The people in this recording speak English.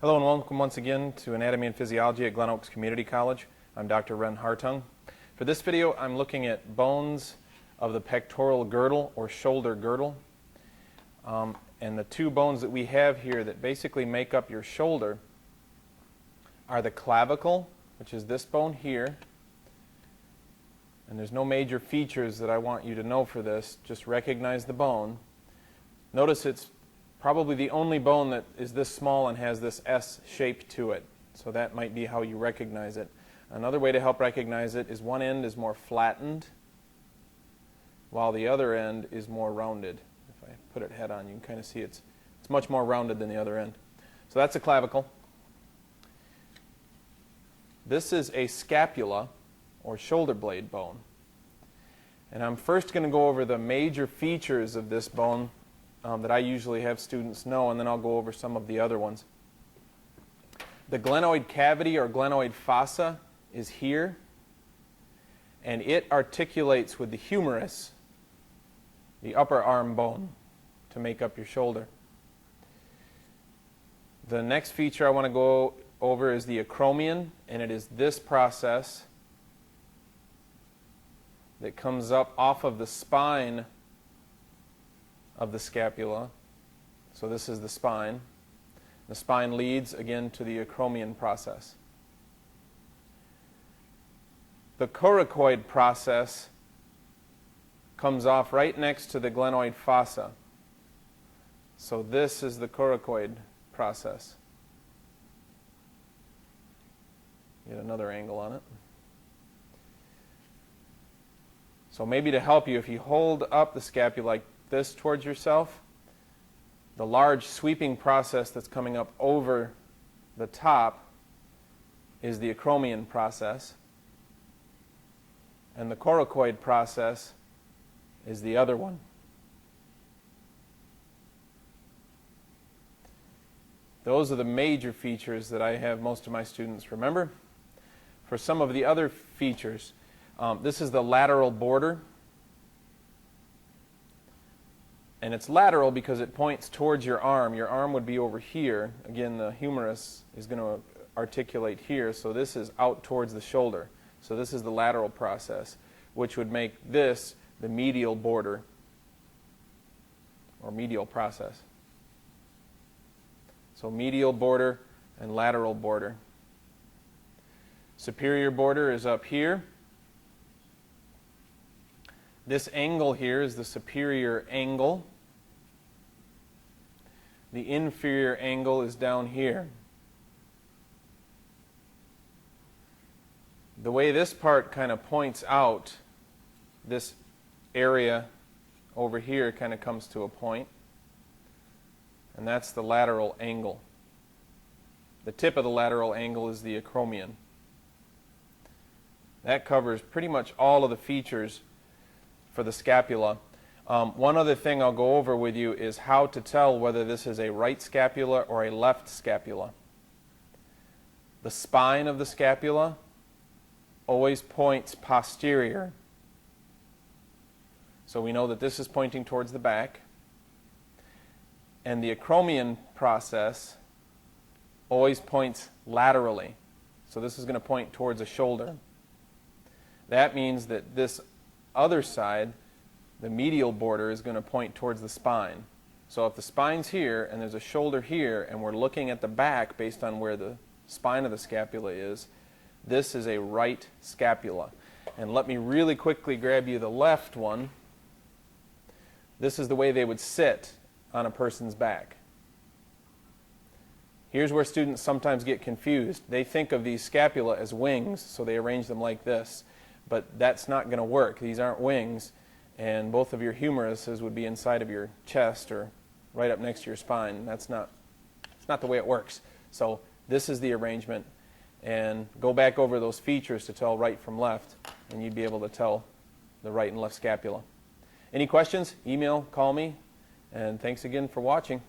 Hello and welcome once again to Anatomy and Physiology at Glen Community College. I'm Dr. Hartung. For this video, I'm looking at bones of the pectoral girdle or shoulder girdle. And the two bones that we have here that basically make up your shoulder are the clavicle, which is this bone here. And there's no major features that I want you to know for this. Just recognize the bone. Notice it's probably the only bone that is this small and has this S shape to it. So that might be how you recognize it. Another way to help recognize it is one end is more flattened while the other end is more rounded. If I put it head on, you can kind of see it's much more rounded than the other end. So that's a clavicle. This is a scapula or shoulder blade bone. And I'm first going to go over the major features of this bone that I usually have students know, and then I'll go over some of the other ones. The glenoid cavity or glenoid fossa is here, and it articulates with the humerus, the upper arm bone, to make up your shoulder. The next feature I want to go over is the acromion, and it is this process that comes up off of the spine of the scapula. So this is the spine. The spine leads again to the acromion process. The caracoid process comes off right next to the glenoid fossa. So this is the caracoid process. Get another angle on it. So maybe to help you, if you hold up the scapula like this towards yourself, the large sweeping process that's coming up over the top is the acromion process, and the caracoid process is the other one. Those are the major features that I have most of my students remember. For some of the other features, this is the lateral border. And it's lateral because it points towards your arm. Your arm would be over here. Again, the humerus is going to articulate here, so this is out towards the shoulder. So this is the lateral process, which would make this the medial border or medial process. So medial border and lateral border. Superior border is up here. This angle here is the superior angle. The inferior angle is down here. The way this part kind of points out, this area over here kind of comes to a point, and that's the lateral angle. The tip of the lateral angle is the acromion. That covers pretty much all of the features for the scapula. One other thing I'll go over with you is how to tell whether this is a right scapula or a left scapula. The spine of the scapula always points posterior. So we know that this is pointing towards the back. And the acromion process always points laterally. So this is going to point towards a shoulder. That means that this other side, the medial border, is going to point towards the spine. So if the spine's here and there's a shoulder here and we're looking at the back based on where the spine of the scapula is, this is a right scapula. And let me really quickly grab you the left one. This is the way they would sit on a person's back. Here's where students sometimes get confused. They think of these scapula as wings, so they arrange them like this. But that's not going to work. These aren't wings, and both of your humeruses would be inside of your chest or right up next to your spine. It's not the way it works. So this is the arrangement, and go back over those features to tell right from left, and you'd be able to tell the right and left scapula. Any questions? Email, call me, and thanks again for watching.